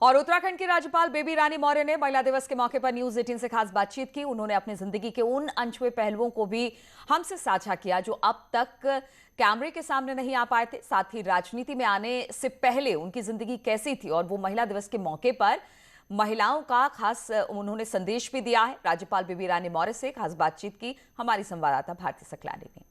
और उत्तराखंड की राज्यपाल बेबी रानी मौर्य ने महिला दिवस के मौके पर न्यूज 18 से खास बातचीत की। उन्होंने अपनी जिंदगी के उन अनछुए पहलुओं को भी हमसे साझा किया जो अब तक कैमरे के सामने नहीं आ पाए थे। साथ ही राजनीति में आने से पहले उनकी जिंदगी कैसी थी और वो महिला दिवस के मौके पर महिलाओं का खास उन्होंने संदेश भी दिया है। राज्यपाल बेबी रानी मौर्य से खास बातचीत की हमारी संवाददाता भारती सकलानी ने।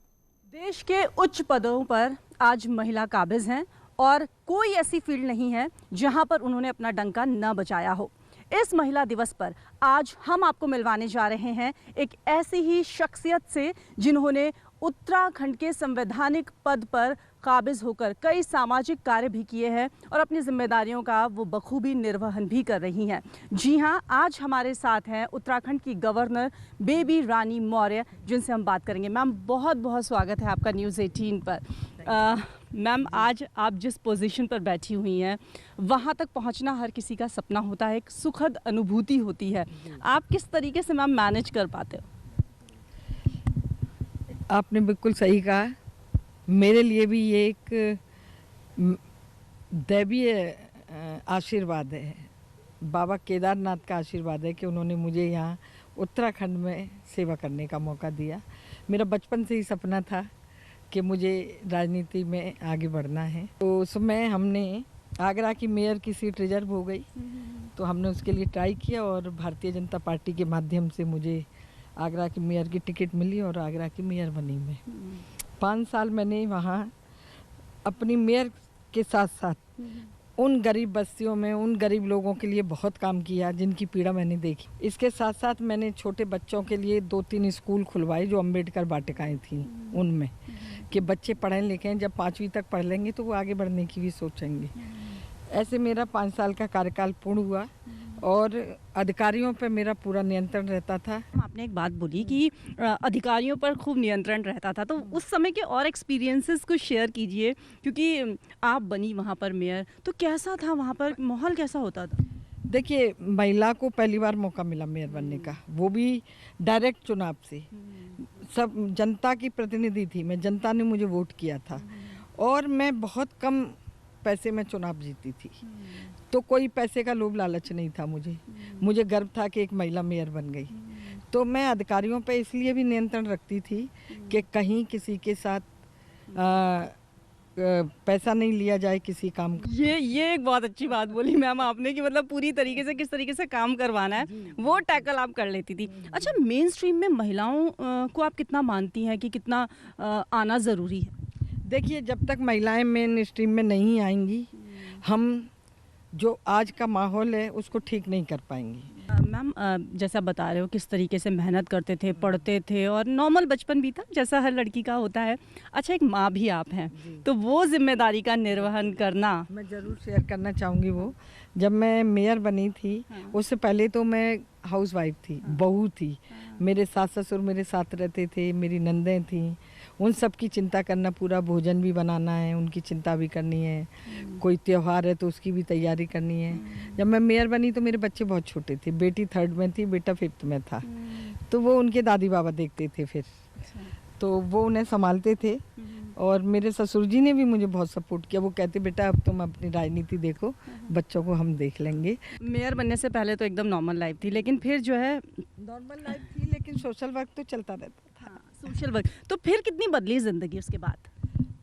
देश के उच्च पदों पर आज महिला काबिज हैं और कोई ऐसी फील्ड नहीं है जहां पर उन्होंने अपना डंका न बजाया हो। इस महिला दिवस पर आज हम आपको मिलवाने जा रहे हैं एक ऐसी ही शख्सियत से जिन्होंने उत्तराखंड के संवैधानिक पद पर काबिज होकर कई सामाजिक कार्य भी किए हैं और अपनी जिम्मेदारियों का वो बखूबी निर्वहन भी कर रही हैं। जी हां, आज हमारे साथ हैं उत्तराखंड की गवर्नर बेबी रानी मौर्य, जिनसे हम बात करेंगे। मैम, बहुत बहुत स्वागत है आपका न्यूज़ 18 पर। मैम, आज आप जिस पोजीशन पर बैठी हुई हैं वहाँ तक पहुँचना हर किसी का सपना होता है, एक सुखद अनुभूति होती है। आप किस तरीके से मैम मैनेज कर पाते हो? आपने बिल्कुल सही कहा। मेरे लिए भी ये एक दैवीय आशीर्वाद है, बाबा केदारनाथ का आशीर्वाद है कि उन्होंने मुझे यहाँ उत्तराखंड में सेवा करने का मौका दिया। मेरा बचपन से ही सपना था कि मुझे राजनीति में आगे बढ़ना है। तो उसमें हमने आगरा की मेयर की सीट रिजर्व हो गई, तो हमने उसके लिए ट्राई किया और भारतीय जनता पार्टी के माध्यम से मुझे आगरा की मेयर की टिकट मिली और आगरा की मेयर बनी मैं। 5 साल मैंने वहाँ अपनी मेयर के साथ साथ उन गरीब बस्तियों में उन गरीब लोगों के लिए बहुत काम किया जिनकी पीड़ा मैंने देखी। इसके साथ साथ मैंने छोटे बच्चों के लिए 2-3 स्कूल खुलवाए जो अम्बेडकर वाटिकाएं थी उनमें, कि बच्चे पढ़ें लिखें, जब 5वीं तक पढ़ लेंगे तो वो आगे बढ़ने की भी सोचेंगे। ऐसे मेरा 5 साल का कार्यकाल पूर्ण हुआ और अधिकारियों पर मेरा पूरा नियंत्रण रहता था। आपने एक बात बोली कि अधिकारियों पर खूब नियंत्रण रहता था, तो उस समय के और एक्सपीरियंसेस को शेयर कीजिए, क्योंकि आप बनी वहाँ पर मेयर, तो कैसा था वहाँ पर, माहौल कैसा होता था? देखिए, महिला को पहली बार मौका मिला मेयर बनने का, वो भी डायरेक्ट चुनाव से। सब जनता की प्रतिनिधि थी मैं, जनता ने मुझे वोट किया था और मैं बहुत कम पैसे में चुनाव जीती थी। तो कोई पैसे का लोभ लालच नहीं था मुझे गर्व था कि एक महिला मेयर बन गई। तो मैं अधिकारियों पे इसलिए भी नियंत्रण रखती थी कि कहीं किसी के साथ पैसा नहीं लिया जाए किसी काम का। ये एक बहुत अच्छी बात बोली मैम आपने कि मतलब पूरी तरीके से किस तरीके से काम करवाना है वो टैकल आप कर लेती थी। अच्छा, मेन स्ट्रीम में महिलाओं को आप कितना मानती हैं कि कितना आना ज़रूरी है? देखिए, जब तक महिलाएं मेन स्ट्रीम में नहीं आएंगी, हम जो आज का माहौल है उसको ठीक नहीं कर पाएंगी। मैम, जैसा बता रहे हो किस तरीके से मेहनत करते थे, पढ़ते थे और नॉर्मल बचपन भी था जैसा हर लड़की का होता है। अच्छा, एक माँ भी आप हैं, तो वो जिम्मेदारी का निर्वहन करना मैं ज़रूर शेयर करना चाहूँगी। वो जब मैं मेयर बनी थी उससे पहले तो मैं हाउस वाइफ थी, बहू थी। मेरे सास ससुर मेरे साथ रहते थे, मेरी नंदें थीं, उन सब की चिंता करना, पूरा भोजन भी बनाना है, उनकी चिंता भी करनी है, कोई त्यौहार है तो उसकी भी तैयारी करनी है। जब मैं मेयर बनी तो मेरे बच्चे बहुत छोटे थे, बेटी 3rd में थी, बेटा 5th में था। तो वो उनके दादी बाबा देखते थे फिर, तो वो उन्हें संभालते थे और मेरे ससुर जी ने भी मुझे बहुत सपोर्ट किया। वो कहते, बेटा अब तुम अपनी राजनीति देखो, बच्चों को हम देख लेंगे। मेयर बनने से पहले तो एकदम नॉर्मल लाइफ थी, लेकिन फिर जो है नॉर्मल लाइफ थी लेकिन सोशल वर्क तो चलता रहता था। Social work. तो फिर कितनी बदली ज़िंदगी उसके बाद?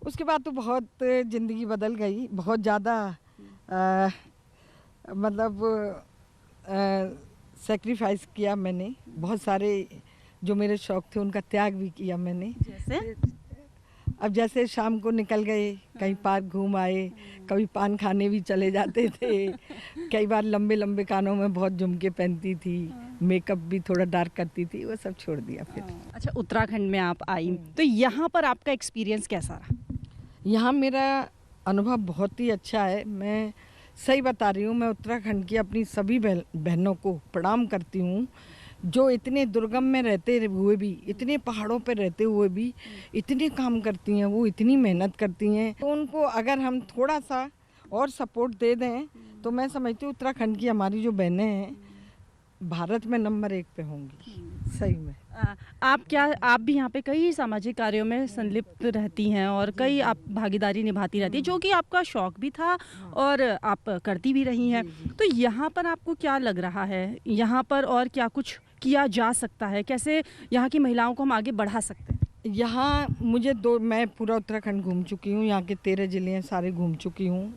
उसके बाद तो बहुत ज़िंदगी बदल गई, बहुत ज़्यादा मतलब सेक्रीफाइस किया मैंने, बहुत सारे जो मेरे शौक थे उनका त्याग भी किया मैंने। जैसे? अब जैसे शाम को निकल गए, कहीं पार्क घूम आए, कभी पान खाने भी चले जाते थे। कई बार लंबे लंबे कानों में बहुत झुमके पहनती थी, मेकअप भी थोड़ा डार्क करती थी, वो सब छोड़ दिया फिर। अच्छा, उत्तराखंड में आप आई, तो यहाँ पर आपका एक्सपीरियंस कैसा रहा? यहाँ मेरा अनुभव बहुत ही अच्छा है। मैं सही बता रही हूँ, मैं उत्तराखंड की अपनी सभी बहनों को प्रणाम करती हूँ जो इतने दुर्गम में रहते हुए भी, इतने पहाड़ों पर रहते हुए भी इतने काम करती हैं, वो इतनी मेहनत करती हैं। तो उनको अगर हम थोड़ा सा और सपोर्ट दे दें तो मैं समझती हूँ उत्तराखंड की हमारी जो बहनें हैं भारत में नंबर 1 पे होंगी, सही में। आप भी यहाँ पे कई सामाजिक कार्यों में संलिप्त रहती हैं और कई आप भागीदारी निभाती रहती है, जो कि आपका शौक भी था और आप करती भी रही हैं। तो यहाँ पर आपको क्या लग रहा है, यहाँ पर और क्या कुछ किया जा सकता है, कैसे यहाँ की महिलाओं को हम आगे बढ़ा सकते हैं? यहाँ मैं पूरा उत्तराखंड घूम चुकी हूँ, यहाँ के 13 ज़िले हैं सारे घूम चुकी हूँ।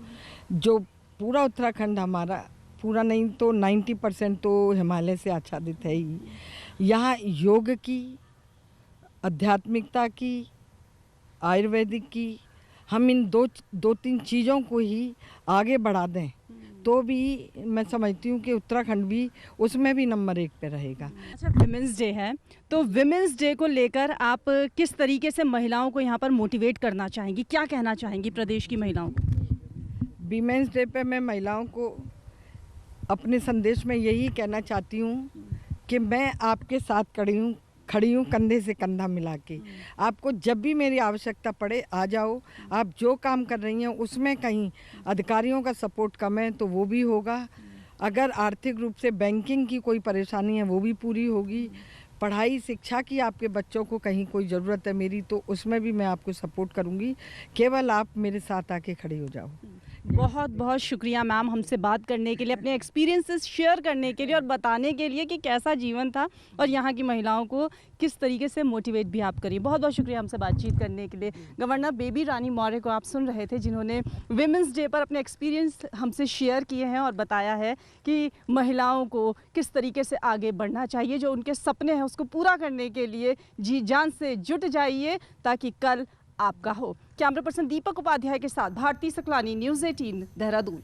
जो पूरा उत्तराखंड हमारा, पूरा नहीं तो 90% तो हिमालय से आच्छादित है ही। यहाँ योग की, आध्यात्मिकता की, आयुर्वेदिक की, हम इन दो तीन चीज़ों को ही आगे बढ़ा दें तो भी मैं समझती हूँ कि उत्तराखंड भी उसमें भी नंबर 1 पे रहेगा। अच्छा, विमेंस डे है, तो विमेंस डे को लेकर आप किस तरीके से महिलाओं को यहाँ पर मोटिवेट करना चाहेंगी, क्या कहना चाहेंगी प्रदेश की महिलाओं को? वीमेंस डे पे मैं महिलाओं को अपने संदेश में यही कहना चाहती हूँ कि मैं आपके साथ खड़ी हूँ कंधे से कंधा मिला के। आपको जब भी मेरी आवश्यकता पड़े आ जाओ। आप जो काम कर रही हैं उसमें कहीं अधिकारियों का सपोर्ट कम है तो वो भी होगा। अगर आर्थिक रूप से बैंकिंग की कोई परेशानी है वो भी पूरी होगी। पढ़ाई शिक्षा की आपके बच्चों को कहीं कोई ज़रूरत है मेरी तो उसमें भी मैं आपको सपोर्ट करूँगी। केवल आप मेरे साथ आके खड़ी हो जाओ। बहुत बहुत शुक्रिया मैम, हमसे बात करने के लिए, अपने एक्सपीरियंसेस शेयर करने के लिए और बताने के लिए कि कैसा जीवन था और यहाँ की महिलाओं को किस तरीके से मोटिवेट भी आप करिए। बहुत बहुत शुक्रिया हमसे बातचीत करने के लिए। गवर्नर बेबी रानी मौर्य को आप सुन रहे थे, जिन्होंने विमेंस डे पर अपने एक्सपीरियंस हमसे शेयर किए हैं और बताया है कि महिलाओं को किस तरीके से आगे बढ़ना चाहिए, जो उनके सपने हैं उसको पूरा करने के लिए जी जान से जुट जाइए ताकि कल आपका हो। कैमरा पर्सन दीपक उपाध्याय के साथ भारती सकलानी, न्यूज़ 18 देहरादून।